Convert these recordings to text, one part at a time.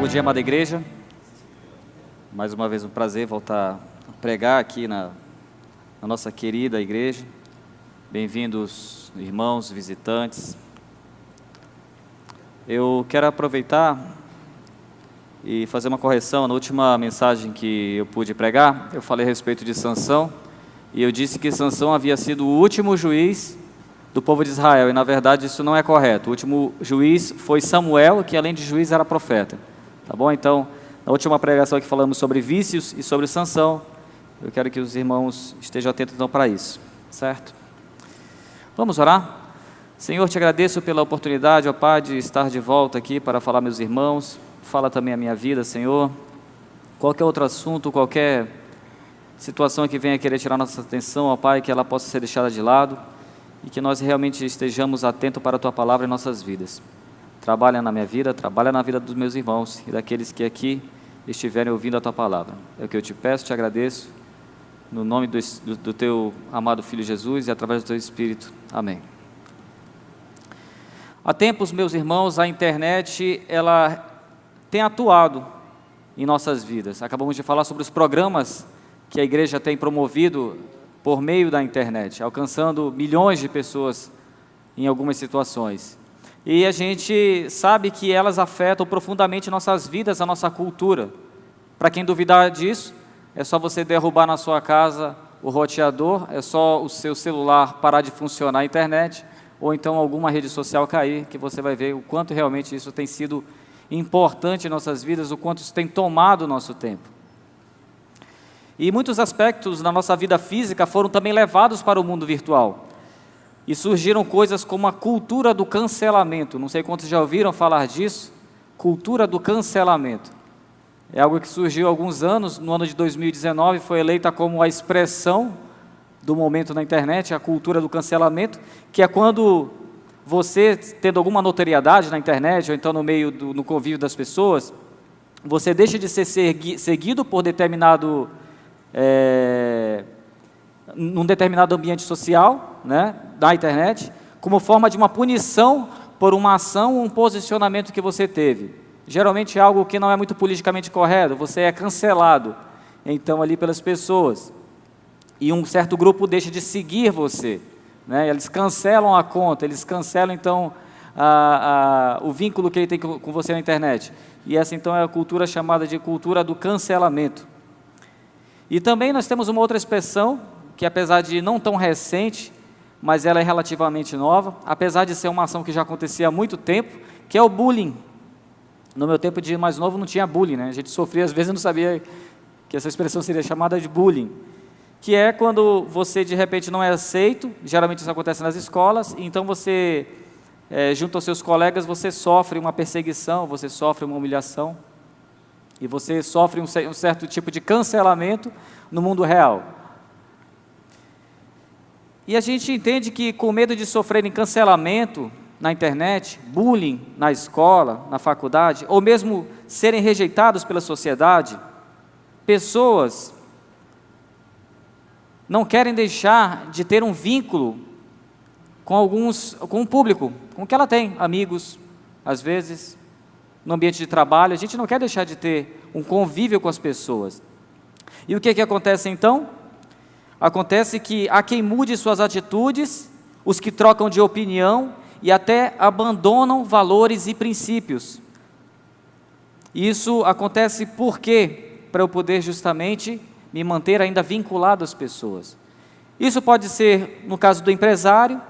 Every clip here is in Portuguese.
Bom dia, amada igreja. Mais uma vez um prazer voltar a pregar aqui na nossa querida igreja. Bem-vindos, irmãos, visitantes. Eu quero aproveitar e fazer uma correção. Na última mensagem que eu pude pregar, eu falei a respeito de Sansão, e eu disse que Sansão havia sido o último juiz do povo de Israel, e na verdade isso não é correto. O último juiz foi Samuel, que além de juiz era profeta. Tá bom? Então, na última pregação que falamos sobre vícios e sobre Sansão, eu quero que os irmãos estejam atentos então para isso, certo? Vamos orar? Senhor, te agradeço pela oportunidade, ó Pai, de estar de volta aqui para falar meus irmãos. Fala também a minha vida, Senhor. Qualquer outro assunto, qualquer situação que venha querer tirar nossa atenção, ó Pai, que ela possa ser deixada de lado e que nós realmente estejamos atentos para a Tua Palavra em nossas vidas. Trabalha na minha vida, trabalha na vida dos meus irmãos e daqueles que aqui estiverem ouvindo a Tua Palavra. É o que eu te peço, te agradeço, no nome do Teu amado Filho Jesus e através do Teu Espírito. Amém. Há tempos, meus irmãos, a internet, ela tem atuado em nossas vidas. Acabamos de falar sobre os programas que a igreja tem promovido por meio da internet, alcançando milhões de pessoas em algumas situações. E a gente sabe que elas afetam profundamente nossas vidas, a nossa cultura. Para quem duvidar disso, é só você derrubar na sua casa o roteador, é só o seu celular parar de funcionar a internet, ou então alguma rede social cair, que você vai ver o quanto realmente isso tem sido importante em nossas vidas, o quanto isso tem tomado o nosso tempo. E muitos aspectos na nossa vida física foram também levados para o mundo virtual. E surgiram coisas como a cultura do cancelamento. Não sei quantos já ouviram falar disso. Cultura do cancelamento. É algo que surgiu há alguns anos. No ano de 2019 foi eleita como a expressão do momento na internet, a cultura do cancelamento, que é quando você, tendo alguma notoriedade na internet, ou então no meio no convívio das pessoas, você deixa de ser seguido por num determinado ambiente social, né, da internet, como forma de uma punição por uma ação ou um posicionamento que você teve. Geralmente é algo que não é muito politicamente correto, você é cancelado, então, ali pelas pessoas. E um certo grupo deixa de seguir você, né, eles cancelam a conta, eles cancelam, então, o vínculo que ele tem com você na internet. E essa, então, é a cultura chamada de cultura do cancelamento. E também nós temos uma outra expressão, que apesar de não tão recente, mas ela é relativamente nova, apesar de ser uma ação que já acontecia há muito tempo, que é o bullying. No meu tempo de mais novo não tinha bullying, né? A gente sofria, às vezes eu não sabia que essa expressão seria chamada de bullying, que é quando você de repente não é aceito, geralmente isso acontece nas escolas, e então você, junto aos seus colegas, você sofre uma perseguição, você sofre uma humilhação, e você sofre um certo tipo de cancelamento no mundo real. E a gente entende que com medo de sofrerem cancelamento na internet, bullying na escola, na faculdade, ou mesmo serem rejeitados pela sociedade, pessoas não querem deixar de ter um vínculo com o público, com o que ela tem, amigos, às vezes, no ambiente de trabalho, a gente não quer deixar de ter um convívio com as pessoas. E o que acontece então? Acontece que há quem mude suas atitudes, os que trocam de opinião e até abandonam valores e princípios. Isso acontece por quê? Para eu poder justamente me manter ainda vinculado às pessoas. Isso pode ser no caso do empresário,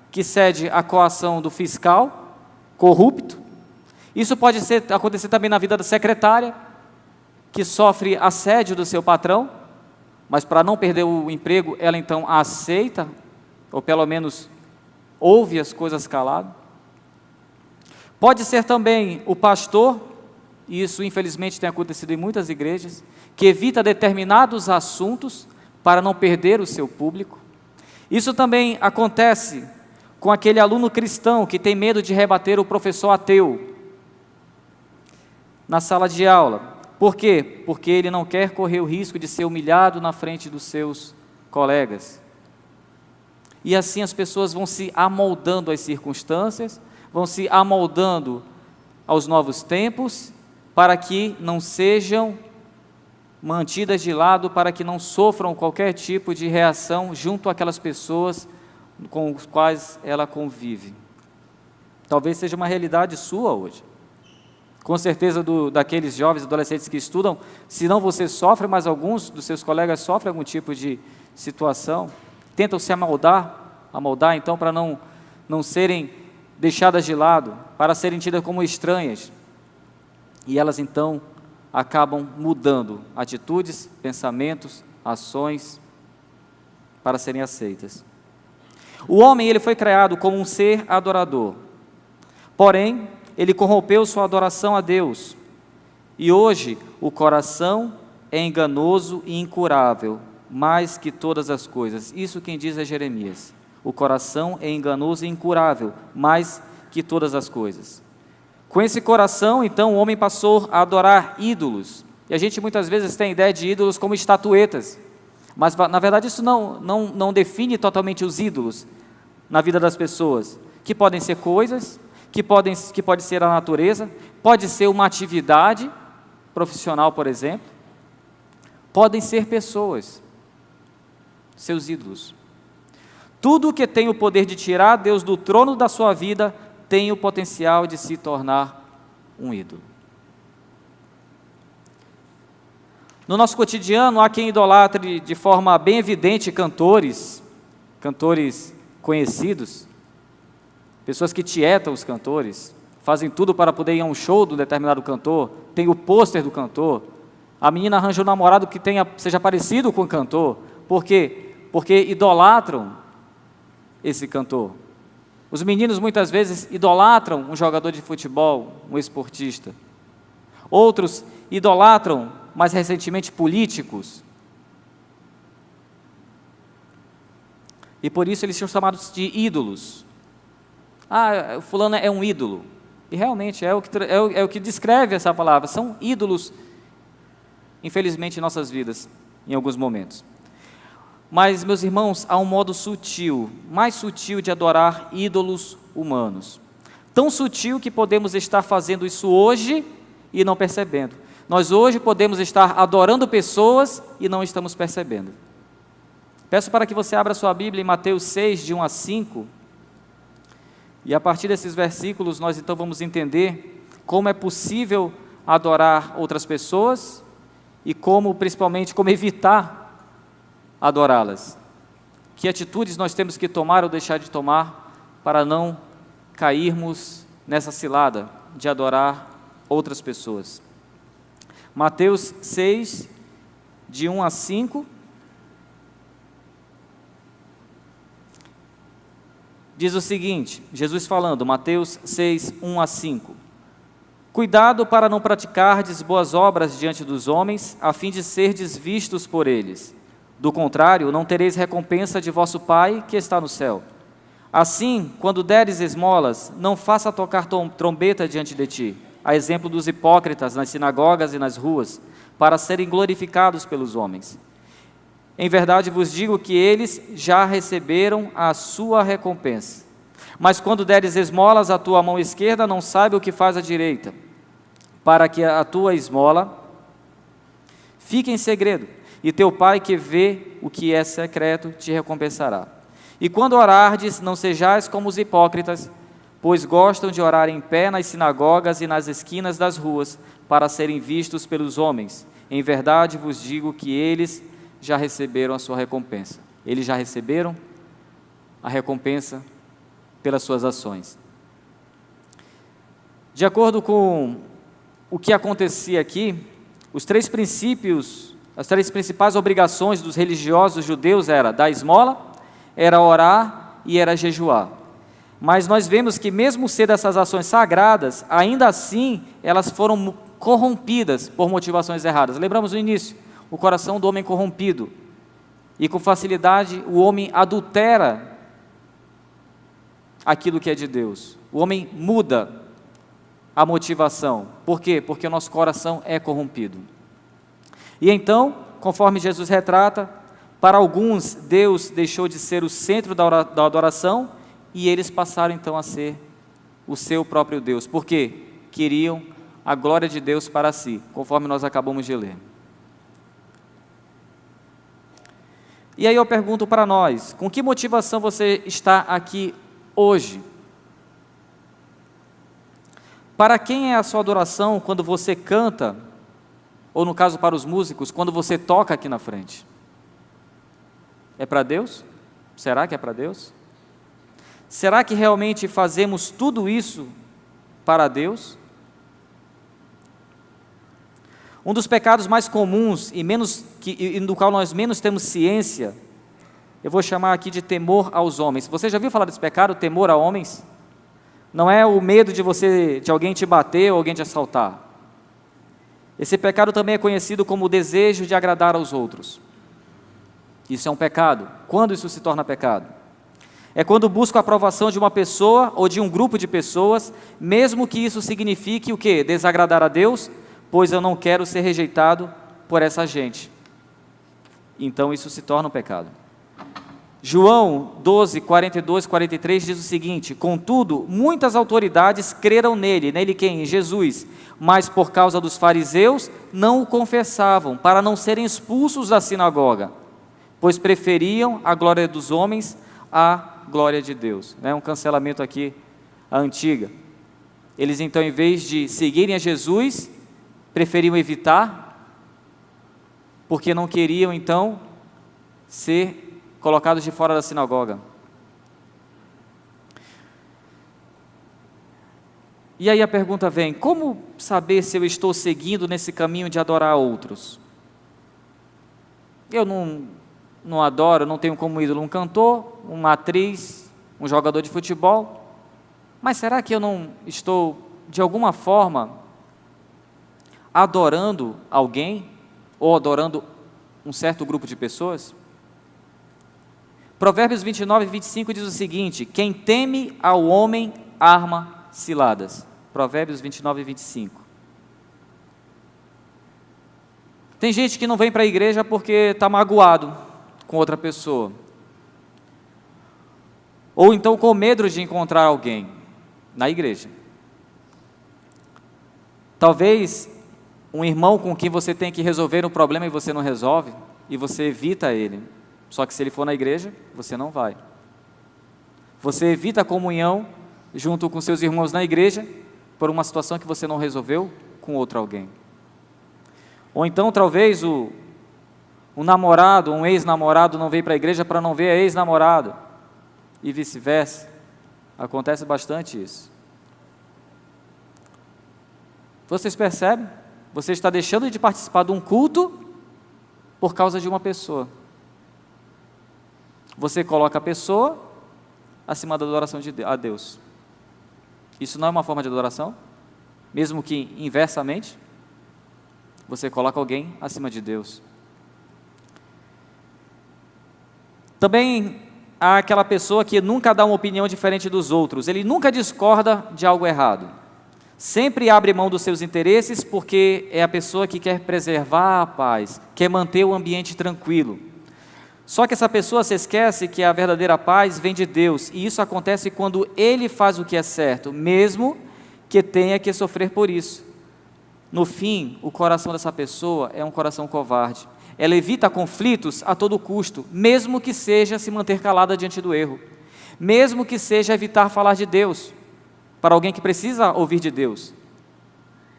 que cede à coação do fiscal, corrupto. Isso pode acontecer também na vida da secretária, que sofre assédio do seu patrão, mas para não perder o emprego, ela então aceita, ou pelo menos ouve as coisas calado. Pode ser também o pastor, e isso infelizmente tem acontecido em muitas igrejas, que evita determinados assuntos para não perder o seu público. Isso também acontece com aquele aluno cristão que tem medo de rebater o professor ateu na sala de aula. Por quê? Porque ele não quer correr o risco de ser humilhado na frente dos seus colegas. E assim as pessoas vão se amoldando às circunstâncias, vão se amoldando aos novos tempos para que não sejam mantidas de lado, para que não sofram qualquer tipo de reação junto àquelas pessoas com as quais ela convive. Talvez seja uma realidade sua hoje. Com certeza daqueles jovens, adolescentes que estudam, se não você sofre, mas alguns dos seus colegas sofrem algum tipo de situação, tentam se amoldar então para não serem deixadas de lado, para serem tidas como estranhas. E elas então acabam mudando atitudes, pensamentos, ações, para serem aceitas. O homem, ele foi criado como um ser adorador, porém, ele corrompeu sua adoração a Deus, e hoje o coração é enganoso e incurável, mais que todas as coisas. Isso quem diz é Jeremias. O coração é enganoso e incurável, mais que todas as coisas. Com esse coração, então, o homem passou a adorar ídolos, e a gente muitas vezes tem a ideia de ídolos como estatuetas, mas na verdade isso não define totalmente os ídolos na vida das pessoas, que podem ser coisas, que pode ser a natureza, pode ser uma atividade profissional, por exemplo, podem ser pessoas, seus ídolos. Tudo que tem o poder de tirar Deus do trono da sua vida tem o potencial de se tornar um ídolo. No nosso cotidiano, há quem idolatre de forma bem evidente cantores conhecidos, pessoas que tietam os cantores, fazem tudo para poder ir a um show do determinado cantor, tem o pôster do cantor, a menina arranja um namorado que seja parecido com o cantor, por quê? Porque idolatram esse cantor. Os meninos muitas vezes idolatram um jogador de futebol, um esportista. Outros idolatram, mais recentemente, políticos. E por isso eles são chamados de ídolos. Ah, fulano é um ídolo. E realmente é o que descreve essa palavra. São ídolos, infelizmente, em nossas vidas, em alguns momentos. Mas, meus irmãos, há um modo sutil, mais sutil de adorar ídolos humanos. Tão sutil que podemos estar fazendo isso hoje e não percebendo. Nós hoje podemos estar adorando pessoas e não estamos percebendo. Peço para que você abra sua Bíblia em Mateus 6, de 1 a 5. E a partir desses versículos nós então vamos entender como é possível adorar outras pessoas e principalmente, como evitar adorá-las. Que atitudes nós temos que tomar ou deixar de tomar para não cairmos nessa cilada de adorar outras pessoas. Mateus 6, de 1 a 5. Diz o seguinte, Jesus falando, Mateus 6, 1 a 5. Cuidado para não praticardes boas obras diante dos homens, a fim de serdes vistos por eles. Do contrário, não tereis recompensa de vosso Pai que está no céu. Assim, quando deres esmolas, não faça tocar trombeta diante de ti, a exemplo dos hipócritas nas sinagogas e nas ruas, para serem glorificados pelos homens. Em verdade vos digo que eles já receberam a sua recompensa. Mas quando deres esmolas à tua mão esquerda, não saiba o que faz a direita, para que a tua esmola fique em segredo, e teu Pai que vê o que é secreto te recompensará. E quando orardes, não sejais como os hipócritas, pois gostam de orar em pé nas sinagogas e nas esquinas das ruas, para serem vistos pelos homens. Em verdade vos digo que eles já receberam a sua recompensa. Eles já receberam a recompensa pelas suas ações. De acordo com o que acontecia aqui, os três princípios, as três principais obrigações dos religiosos judeus era dar esmola, era orar e era jejuar. Mas nós vemos que mesmo sendo essas ações sagradas, ainda assim elas foram corrompidas por motivações erradas. Lembramos no início, o coração do homem corrompido, e com facilidade o homem adultera aquilo que é de Deus. O homem muda a motivação. Por quê? Porque o nosso coração é corrompido. E então, conforme Jesus retrata, para alguns Deus deixou de ser o centro da adoração e eles passaram então a ser o seu próprio Deus. Por quê? Queriam a glória de Deus para si, conforme nós acabamos de ler. E aí eu pergunto para nós, com que motivação você está aqui hoje? Para quem é a sua adoração quando você canta, ou no caso para os músicos, quando você toca aqui na frente? É para Deus? Será que é para Deus? Será que realmente fazemos tudo isso para Deus? Um dos pecados mais comuns e do qual nós menos temos ciência, eu vou chamar aqui de temor aos homens. Você já ouviu falar desse pecado, temor a homens? Não é o medo de alguém te bater ou alguém te assaltar. Esse pecado também é conhecido como o desejo de agradar aos outros. Isso é um pecado. Quando isso se torna pecado? É quando busco a aprovação de uma pessoa ou de um grupo de pessoas, mesmo que isso signifique o quê? Desagradar a Deus, pois eu não quero ser rejeitado por essa gente. Então isso se torna um pecado. João 12, 42, 43 diz o seguinte: contudo, muitas autoridades creram nele. Nele quem? Jesus. Mas por causa dos fariseus, não o confessavam, para não serem expulsos da sinagoga, pois preferiam a glória dos homens à glória de Deus. Um cancelamento aqui, a antiga. Eles então, em vez de seguirem a Jesus, preferiam evitar, porque não queriam então ser colocados de fora da sinagoga. E aí a pergunta vem: como saber se eu estou seguindo nesse caminho de adorar outros? Eu não adoro, não tenho como ídolo um cantor, uma atriz, um jogador de futebol, mas será que eu não estou, de alguma forma, adorando alguém, ou adorando um certo grupo de pessoas? Provérbios 29 e 25 diz o seguinte: quem teme ao homem arma ciladas. Provérbios 29 e 25. Tem gente que não vem para a igreja porque está magoado com outra pessoa, ou então com medo de encontrar alguém na igreja. Talvez um irmão com quem você tem que resolver um problema e você não resolve, e você evita ele. Só que se ele for na igreja, você não vai. Você evita a comunhão junto com seus irmãos na igreja por uma situação que você não resolveu com outro alguém. Ou então talvez um namorado, um ex-namorado não veio para a igreja para não ver a ex-namorada, e vice-versa. Acontece bastante isso. Vocês percebem? Você está deixando de participar de um culto por causa de uma pessoa. Você coloca a pessoa acima da adoração a Deus. Isso não é uma forma de adoração? Mesmo que inversamente, você coloca alguém acima de Deus. Também há aquela pessoa que nunca dá uma opinião diferente dos outros. Ele nunca discorda de algo errado. Sempre abre mão dos seus interesses, porque é a pessoa que quer preservar a paz, quer manter o ambiente tranquilo. Só que essa pessoa se esquece que a verdadeira paz vem de Deus, e isso acontece quando ele faz o que é certo, mesmo que tenha que sofrer por isso. No fim, o coração dessa pessoa é um coração covarde. Ela evita conflitos a todo custo, mesmo que seja se manter calada diante do erro, mesmo que seja evitar falar de Deus para alguém que precisa ouvir de Deus,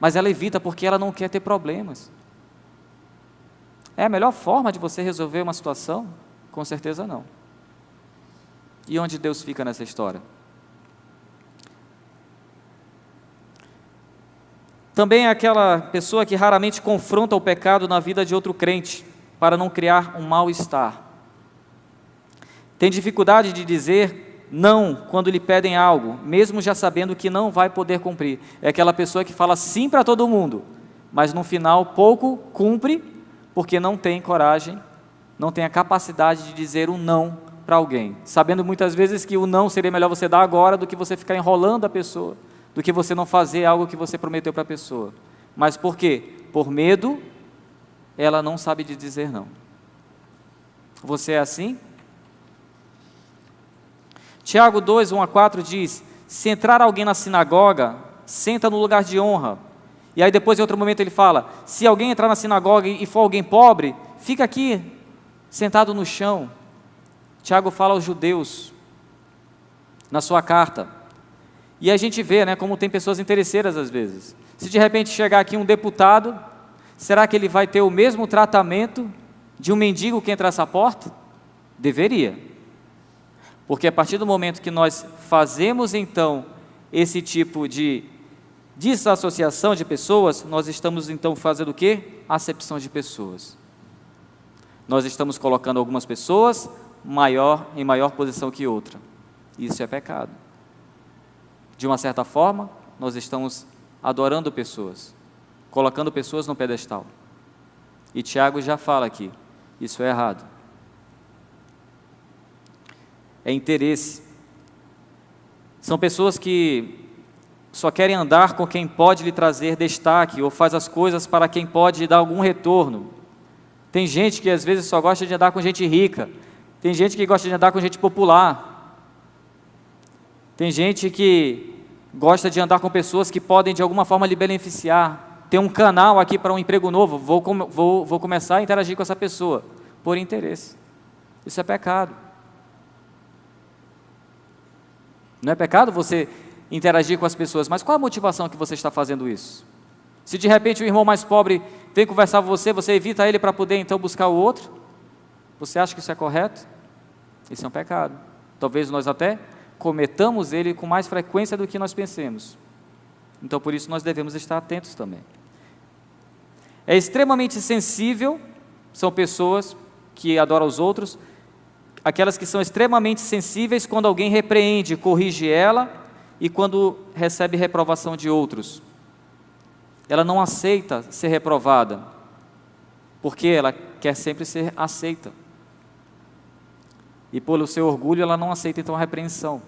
mas ela evita porque ela não quer ter problemas. É a melhor forma de você resolver uma situação? Com certeza não. E onde Deus fica nessa história? Também é aquela pessoa que raramente confronta o pecado na vida de outro crente, para não criar um mal-estar. Tem dificuldade de dizer não quando lhe pedem algo, mesmo já sabendo que não vai poder cumprir. É aquela pessoa que fala sim para todo mundo, mas no final pouco cumpre, porque não tem coragem, não tem a capacidade de dizer um não para alguém, sabendo muitas vezes que o não seria melhor você dar agora do que você ficar enrolando a pessoa, do que você não fazer algo que você prometeu para a pessoa. Mas por quê? Por medo, ela não sabe de dizer não. Você é assim? Tiago 2, 1 a 4 diz: se entrar alguém na sinagoga, senta no lugar de honra, E aí depois em outro momento ele fala, se alguém entrar na sinagoga e for alguém pobre, fica aqui, sentado no chão. Tiago fala aos judeus, na sua carta. E a gente vê, né, como tem pessoas interesseiras às vezes. Se de repente chegar aqui um deputado, será que ele vai ter o mesmo tratamento de um mendigo que entra nessa porta? Deveria. Porque a partir do momento que nós fazemos então esse tipo de desassociação de pessoas, nós estamos então fazendo o quê? Acepção de pessoas. Nós estamos colocando algumas pessoas em maior posição que outra. Isso é pecado. De uma certa forma, nós estamos adorando pessoas, colocando pessoas no pedestal. E Tiago já fala aqui, isso é errado. É interesse. São pessoas que só querem andar com quem pode lhe trazer destaque, ou faz as coisas para quem pode dar algum retorno. Tem gente que às vezes só gosta de andar com gente rica, tem gente que gosta de andar com gente popular, tem gente que gosta de andar com pessoas que podem de alguma forma lhe beneficiar. Tem um canal aqui para um emprego novo, vou começar a interagir com essa pessoa, por interesse. Isso é pecado. Não é pecado você interagir com as pessoas, mas qual a motivação que você está fazendo isso? Se de repente o irmão mais pobre vem conversar com você, você evita ele para poder então buscar o outro? Você acha que isso é correto? Isso é um pecado. Talvez nós até cometamos ele com mais frequência do que nós pensemos. Então por isso nós devemos estar atentos também. É extremamente sensível, são pessoas que adoram os outros, aquelas que são extremamente sensíveis quando alguém repreende, corrige ela, e quando recebe reprovação de outros. Ela não aceita ser reprovada, porque ela quer sempre ser aceita. E pelo seu orgulho ela não aceita então a repreensão.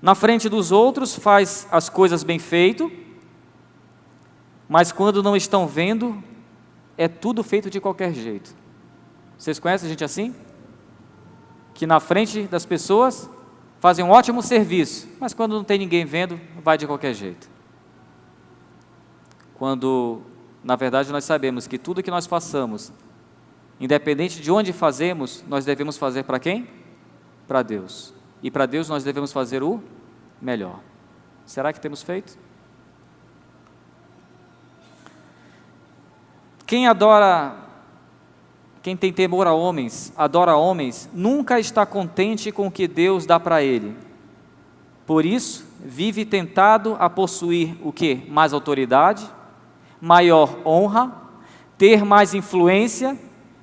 Na frente dos outros faz as coisas bem feito, mas quando não estão vendo, é tudo feito de qualquer jeito. Vocês conhecem gente assim? Que na frente das pessoas fazem um ótimo serviço, mas quando não tem ninguém vendo, vai de qualquer jeito. Quando, na verdade, nós sabemos que tudo que nós façamos, independente de onde fazemos, nós devemos fazer para quem? Para Deus. E para Deus nós devemos fazer o melhor. Será que temos feito? Quem tem temor a homens, adora homens, nunca está contente com o que Deus dá para ele. Por isso, vive tentado a possuir o quê? Mais autoridade, maior honra, ter mais influência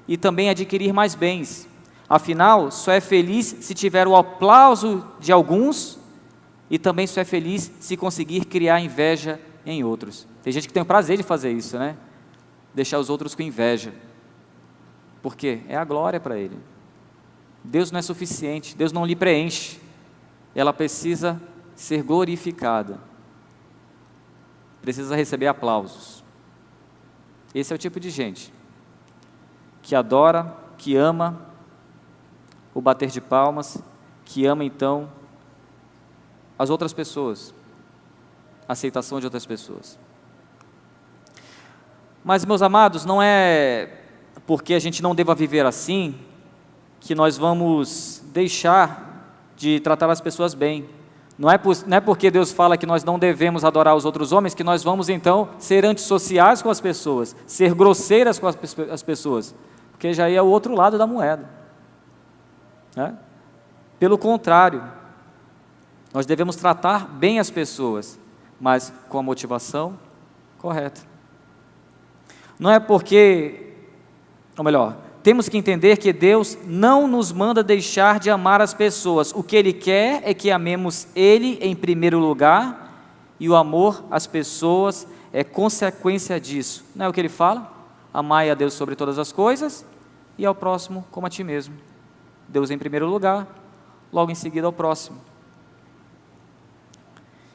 e também adquirir mais bens. Afinal, só é feliz se tiver o aplauso de alguns e também só é feliz se conseguir criar inveja em outros. Tem gente que tem o prazer de fazer isso, né? Deixar os outros com inveja. Por quê? É a glória para ele. Deus não é suficiente, Deus não lhe preenche. Ela precisa ser glorificada. Precisa receber aplausos. Esse é o tipo de gente que adora, que ama o bater de palmas, que ama então as outras pessoas, a aceitação de outras pessoas. Mas, meus amados, não é porque a gente não deva viver assim, que nós vamos deixar de tratar as pessoas bem. Não é porque Deus fala que nós não devemos adorar os outros homens, que nós vamos então ser antissociais com as pessoas, ser grosseiras com as pessoas, porque já é o outro lado da moeda, né? Pelo contrário, nós devemos tratar bem as pessoas, mas com a motivação correta. Não é porque... Ou melhor, temos que entender que Deus não nos manda deixar de amar as pessoas. O que Ele quer é que amemos Ele em primeiro lugar, e o amor às pessoas é consequência disso. Não é o que Ele fala? Amai a Deus sobre todas as coisas, e ao próximo como a ti mesmo. Deus em primeiro lugar, logo em seguida ao próximo.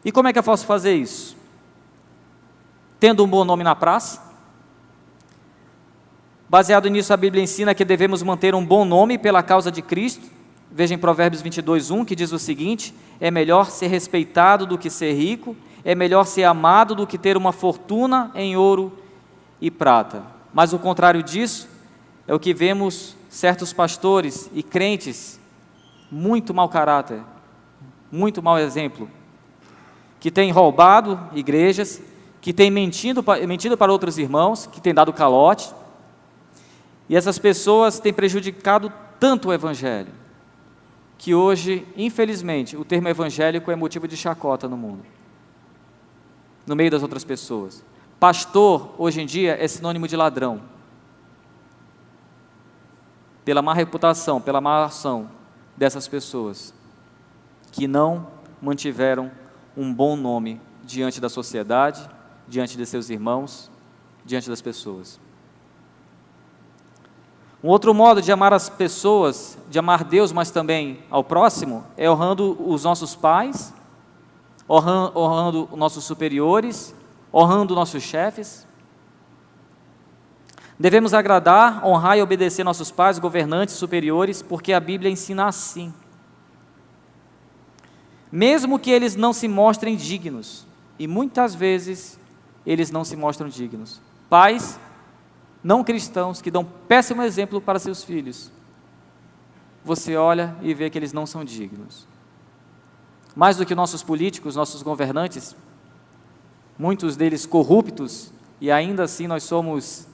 E como é que eu posso fazer isso? Tendo um bom nome na praça. Baseado nisso, a Bíblia ensina que devemos manter um bom nome pela causa de Cristo, Veja em Provérbios 22:1, que diz o seguinte: é melhor ser respeitado do que ser rico, é melhor ser amado do que ter uma fortuna em ouro e prata. Mas o contrário disso é o que vemos certos pastores e crentes, muito mau caráter, muito mau exemplo, que têm roubado igrejas, que têm mentido para outros irmãos, que têm dado calote, e essas pessoas têm prejudicado tanto o Evangelho, que hoje, infelizmente, o termo evangélico é motivo de chacota no mundo, no meio das outras pessoas. Pastor, hoje em dia, é sinônimo de ladrão, pela má reputação, pela má ação dessas pessoas, que não mantiveram um bom nome diante da sociedade, diante de seus irmãos, diante das pessoas. Um outro modo de amar as pessoas, de amar Deus, mas também ao próximo, é honrando os nossos pais, honrando os nossos superiores, honrando nossos chefes. Devemos agradar, honrar e obedecer nossos pais, governantes, superiores, porque a Bíblia ensina assim. Mesmo que eles não se mostrem dignos, e muitas vezes eles não se mostram dignos. Pais não cristãos que dão péssimo exemplo para seus filhos. Você olha e vê que eles não são dignos. Mais do que nossos políticos, nossos governantes, muitos deles corruptos, e ainda assim nós somos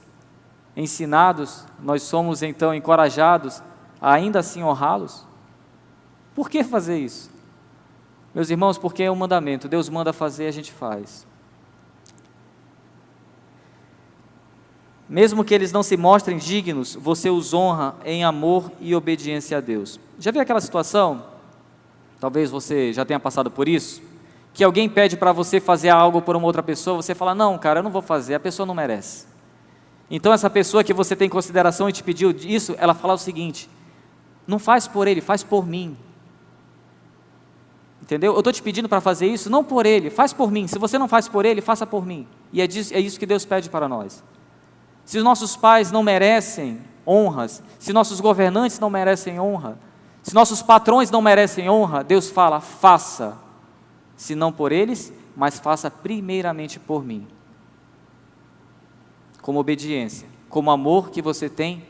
ensinados, nós somos então encorajados a ainda assim honrá-los. Por que fazer isso? Meus irmãos, porque é um mandamento, Deus manda fazer, a gente faz. Mesmo que eles não se mostrem dignos, você os honra em amor e obediência a Deus. Já viu aquela situação, talvez você já tenha passado por isso, que alguém pede para você fazer algo por uma outra pessoa, você fala, não cara, eu não vou fazer, a pessoa não merece. Então essa pessoa que você tem em consideração e te pediu isso, ela fala o seguinte, não faz por ele, faz por mim. Entendeu? Eu estou te pedindo para fazer isso, não por ele, faz por mim. Se você não faz por ele, faça por mim. E é isso que Deus pede para nós. Se os nossos pais não merecem honras, se nossos governantes não merecem honra, se nossos patrões não merecem honra, Deus fala, faça, se não por eles, mas faça primeiramente por mim. Como obediência, como amor que você tem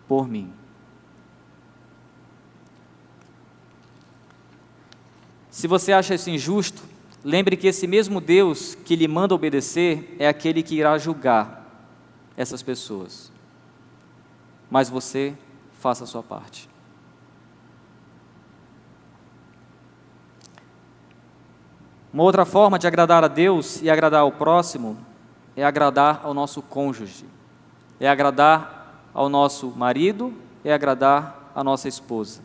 por mim. Se você acha isso injusto, lembre que esse mesmo Deus que lhe manda obedecer é aquele que irá julgar essas pessoas, mas você faça a sua parte. Uma outra forma de agradar a Deus e agradar ao próximo é agradar ao nosso cônjuge, é agradar ao nosso marido, é agradar à nossa esposa.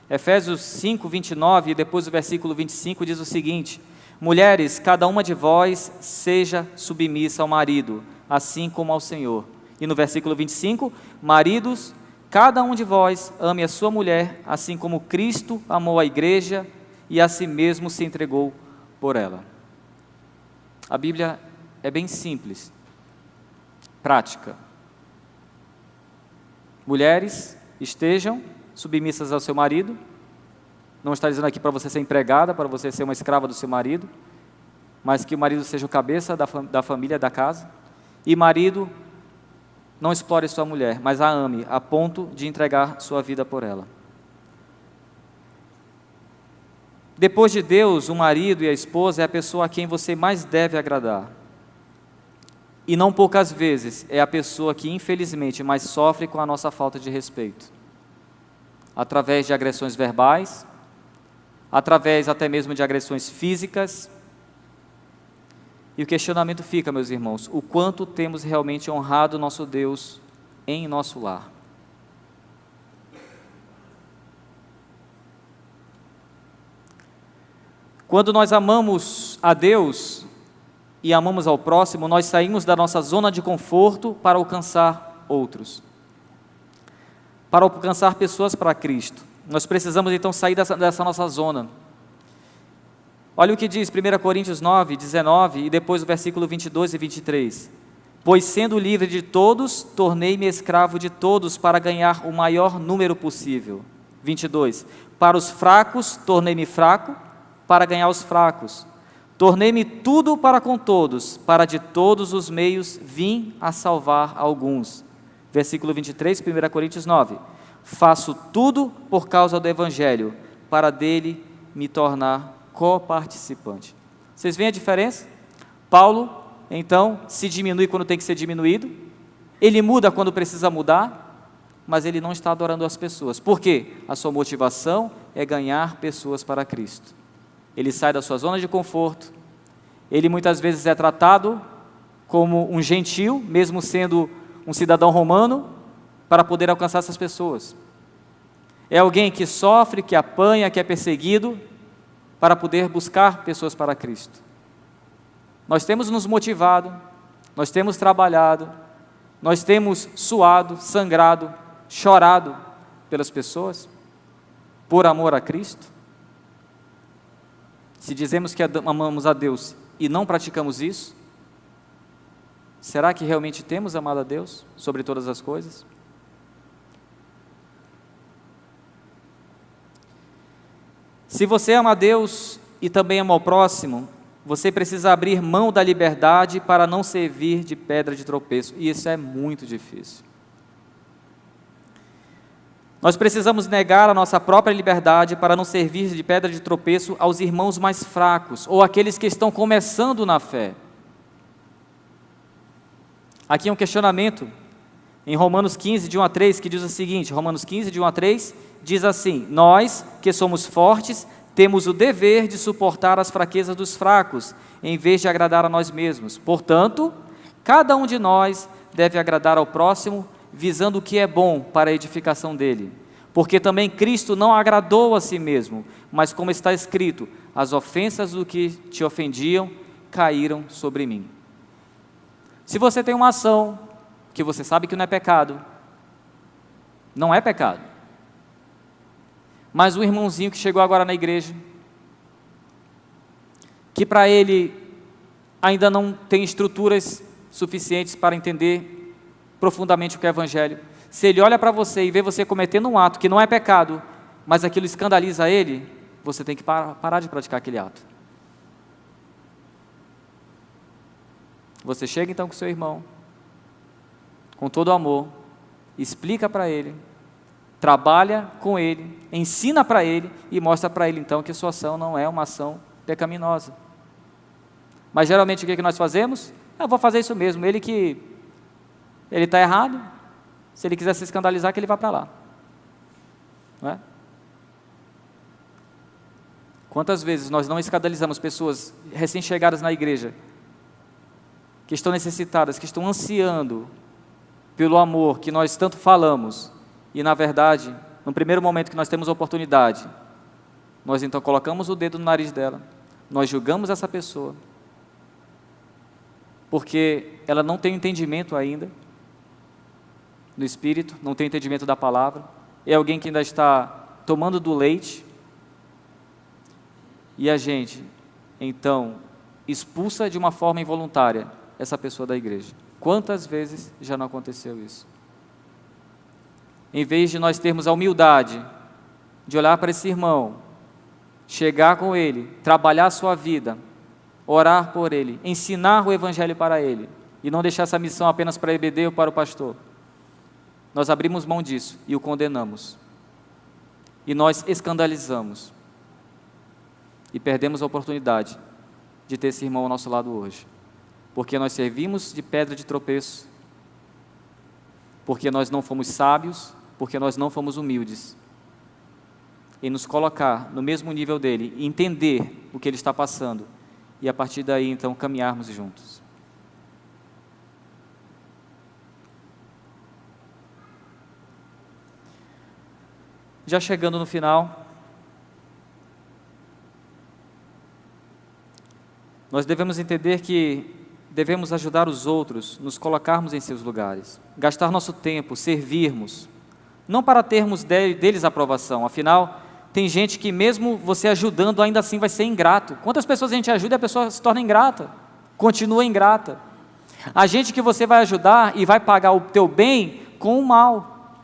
Efésios 5, 29 e depois o versículo 25 diz o seguinte: mulheres, cada uma de vós seja submissa ao marido, assim como ao Senhor. E no versículo 25, maridos, cada um de vós ame a sua mulher, assim como Cristo amou a igreja e a si mesmo se entregou por ela. A Bíblia é bem simples, prática. Mulheres, estejam submissas ao seu marido. Não está dizendo aqui para você ser empregada, para você ser uma escrava do seu marido, mas que o marido seja o cabeça da família, da casa. E marido, não explore sua mulher, mas a ame, a ponto de entregar sua vida por ela. Depois de Deus, o marido e a esposa é a pessoa a quem você mais deve agradar. E não poucas vezes é a pessoa que infelizmente mais sofre com a nossa falta de respeito. Através de agressões verbais, através até mesmo de agressões físicas. E o questionamento fica, meus irmãos, o quanto temos realmente honrado nosso Deus em nosso lar. Quando nós amamos a Deus e amamos ao próximo, nós saímos da nossa zona de conforto para alcançar outros, para alcançar pessoas para Cristo. Nós precisamos então sair dessa nossa zona. Olha o que diz 1 Coríntios 9, 19 e depois o versículo 22 e 23. Pois sendo livre de todos, tornei-me escravo de todos para ganhar o maior número possível. 22. Para os fracos, tornei-me fraco, para ganhar os fracos. Tornei-me tudo para com todos, para de todos os meios vim a salvar alguns. Versículo 23, 1 Coríntios 9. Faço tudo por causa do Evangelho, para dele me tornar coparticipante. Vocês veem a diferença? Paulo, então, se diminui quando tem que ser diminuído, ele muda quando precisa mudar, mas ele não está adorando as pessoas. Por quê? A sua motivação é ganhar pessoas para Cristo. Ele sai da sua zona de conforto, ele muitas vezes é tratado como um gentil, mesmo sendo um cidadão romano, para poder alcançar essas pessoas. É alguém que sofre, que apanha, que é perseguido, para poder buscar pessoas para Cristo. Nós temos nos motivado, nós temos trabalhado, nós temos suado, sangrado, chorado pelas pessoas, por amor a Cristo. Se dizemos que amamos a Deus e não praticamos isso, será que realmente temos amado a Deus sobre todas as coisas? Se você ama a Deus e também ama o próximo, você precisa abrir mão da liberdade para não servir de pedra de tropeço, e isso é muito difícil. Nós precisamos negar a nossa própria liberdade para não servir de pedra de tropeço aos irmãos mais fracos, ou aqueles que estão começando na fé. Aqui é um questionamento, em Romanos 15, de 1 a 3, que diz o seguinte, Romanos 15, de 1 a 3, diz assim: nós, que somos fortes, temos o dever de suportar as fraquezas dos fracos, em vez de agradar a nós mesmos. Portanto, cada um de nós deve agradar ao próximo, visando o que é bom para a edificação dele. Porque também Cristo não agradou a si mesmo, mas como está escrito, as ofensas do que te ofendiam caíram sobre mim. Se você tem uma ação que você sabe que não é pecado, não é pecado, mas um irmãozinho que chegou agora na igreja, que para ele ainda não tem estruturas suficientes para entender profundamente o que é Evangelho, se ele olha para você e vê você cometendo um ato que não é pecado, mas aquilo escandaliza ele, você tem que parar de praticar aquele ato. Você chega então com seu irmão, com todo amor, explica para ele, trabalha com ele, ensina para ele e mostra para ele então que sua ação não é uma ação pecaminosa. Mas geralmente o que nós fazemos? Eu vou fazer isso mesmo, ele está errado, se ele quiser se escandalizar, que ele vá para lá. Não é? Quantas vezes nós não escandalizamos pessoas recém-chegadas na igreja, que estão necessitadas, que estão ansiando pelo amor que nós tanto falamos, e na verdade, no primeiro momento que nós temos a oportunidade, nós então colocamos o dedo no nariz dela, nós julgamos essa pessoa, porque ela não tem entendimento ainda no Espírito, não tem entendimento da palavra, é alguém que ainda está tomando do leite, e a gente, então, expulsa de uma forma involuntária essa pessoa da igreja. Quantas vezes já não aconteceu isso? Em vez de nós termos a humildade de olhar para esse irmão, chegar com ele, trabalhar a sua vida, orar por ele, ensinar o Evangelho para ele, e não deixar essa missão apenas para a EBD ou para o pastor, nós abrimos mão disso e o condenamos. E nós escandalizamos. E perdemos a oportunidade de ter esse irmão ao nosso lado hoje. Porque nós servimos de pedra de tropeço, porque nós não fomos sábios, porque nós não fomos humildes, em nos colocar no mesmo nível dele, entender o que ele está passando, e a partir daí então caminharmos juntos. Já chegando no final, nós devemos entender que devemos ajudar os outros, nos colocarmos em seus lugares, gastar nosso tempo, servirmos, não para termos deles aprovação, afinal, tem gente que mesmo você ajudando, ainda assim vai ser ingrato. Quantas pessoas a gente ajuda e a pessoa se torna ingrata, continua ingrata. A gente que você vai ajudar e vai pagar o teu bem com o mal.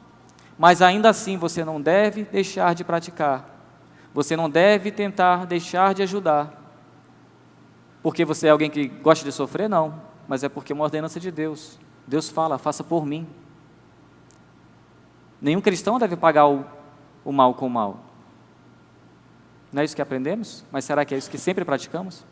Mas ainda assim você não deve deixar de praticar. Você não deve tentar deixar de ajudar. Porque você é alguém que gosta de sofrer? Não. Mas é porque é uma ordenança de Deus. Deus fala, faça por mim. Nenhum cristão deve pagar o mal com o mal. Não é isso que aprendemos? Mas será que é isso que sempre praticamos?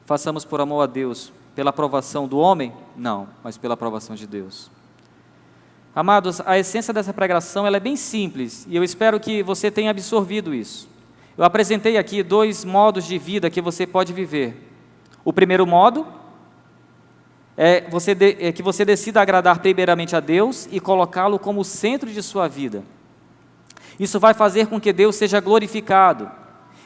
Façamos por amor a Deus, pela aprovação do homem? Não, mas pela aprovação de Deus. Amados, a essência dessa pregação ela é bem simples, e eu espero que você tenha absorvido isso. Eu apresentei aqui 2 modos de vida que você pode viver. O primeiro modo é que você decida agradar primeiramente a Deus e colocá-lo como o centro de sua vida. Isso vai fazer com que Deus seja glorificado.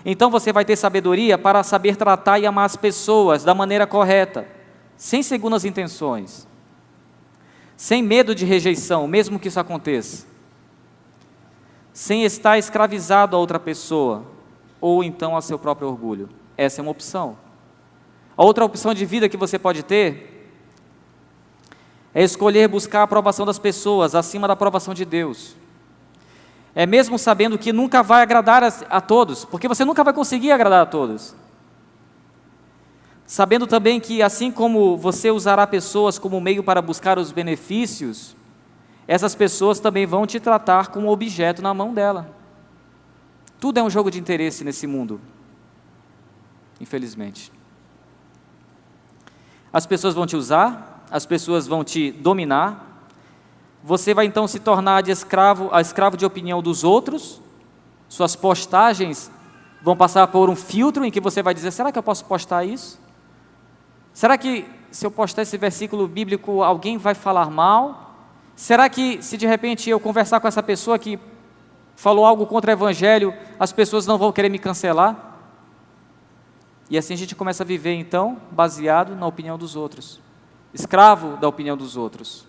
Então você vai ter sabedoria para saber tratar e amar as pessoas da maneira correta, sem segundas intenções, sem medo de rejeição, mesmo que isso aconteça, sem estar escravizado a outra pessoa, ou então a seu próprio orgulho. Essa é uma opção. A outra opção de vida que você pode ter é escolher buscar a aprovação das pessoas acima da aprovação de Deus. É mesmo sabendo que nunca vai agradar a todos, porque você nunca vai conseguir agradar a todos. Sabendo também que assim como você usará pessoas como meio para buscar os benefícios, essas pessoas também vão te tratar como objeto na mão dela. Tudo é um jogo de interesse nesse mundo, infelizmente. As pessoas vão te usar, as pessoas vão te dominar. Você vai então se tornar a escravo de opinião dos outros. Suas postagens vão passar por um filtro em que você vai dizer, será que eu posso postar isso? Será que se eu postar esse versículo bíblico alguém vai falar mal? Será que se de repente eu conversar com essa pessoa que falou algo contra o evangelho, as pessoas não vão querer me cancelar? E assim a gente começa a viver então baseado na opinião dos outros, escravo da opinião dos outros,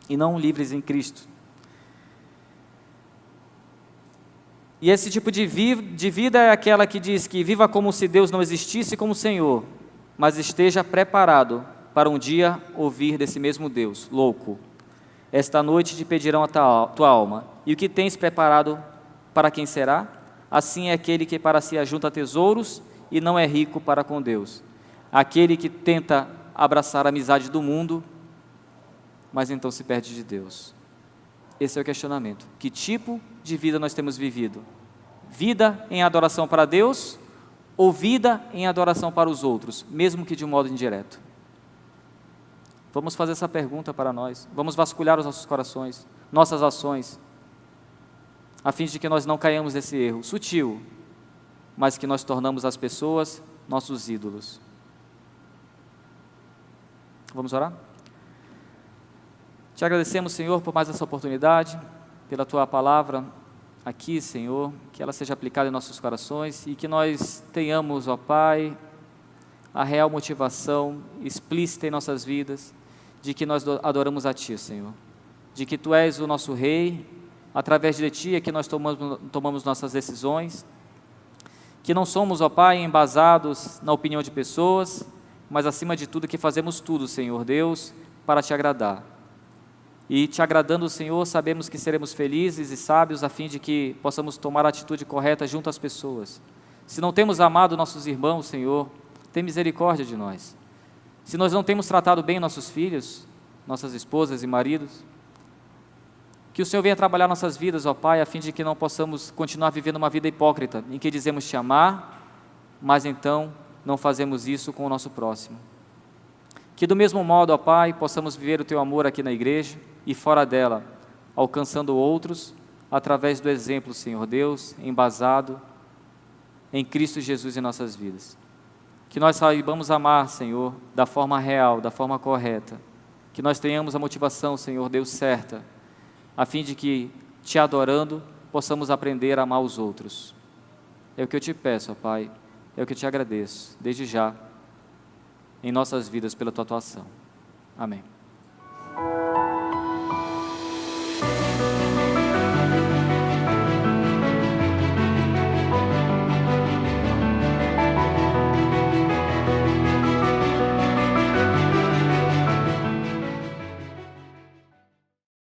e não livres em Cristo. E esse tipo de vida é aquela que diz que viva como se Deus não existisse como Senhor, mas esteja preparado para um dia ouvir desse mesmo Deus, louco, esta noite te pedirão a tua alma, e o que tens preparado para quem será? Assim é aquele que para si ajunta tesouros e não é rico para com Deus, aquele que tenta abraçar a amizade do mundo, mas então se perde de Deus. Esse é o questionamento. Que tipo de vida nós temos vivido? Vida em adoração para Deus ou vida em adoração para os outros, mesmo que de um modo indireto? Vamos fazer essa pergunta para nós. Vamos vasculhar os nossos corações, nossas ações, a fim de que nós não caiamos nesse erro sutil, mas que nós tornamos as pessoas nossos ídolos. Vamos orar? Te agradecemos, Senhor, por mais essa oportunidade, pela Tua palavra aqui, Senhor, que ela seja aplicada em nossos corações e que nós tenhamos, ó Pai, a real motivação explícita em nossas vidas de que nós adoramos a Ti, Senhor, de que Tu és o nosso Rei, através de Ti é que nós tomamos nossas decisões, que não somos, ó Pai, embasados na opinião de pessoas, mas acima de tudo que fazemos tudo, Senhor Deus, para Te agradar. E Te agradando, Senhor, sabemos que seremos felizes e sábios a fim de que possamos tomar a atitude correta junto às pessoas. Se não temos amado nossos irmãos, Senhor, tem misericórdia de nós. Se nós não temos tratado bem nossos filhos, nossas esposas e maridos, que o Senhor venha trabalhar nossas vidas, ó Pai, a fim de que não possamos continuar vivendo uma vida hipócrita, em que dizemos Te amar, mas então não fazemos isso com o nosso próximo. Que do mesmo modo, ó Pai, possamos viver o Teu amor aqui na igreja e fora dela, alcançando outros através do exemplo, Senhor Deus, embasado em Cristo Jesus em nossas vidas. Que nós saibamos amar, Senhor, da forma real, da forma correta. Que nós tenhamos a motivação, Senhor Deus, certa, a fim de que, Te adorando, possamos aprender a amar os outros. É o que eu Te peço, ó Pai, é o que eu Te agradeço, desde já, em nossas vidas pela Tua atuação. Amém.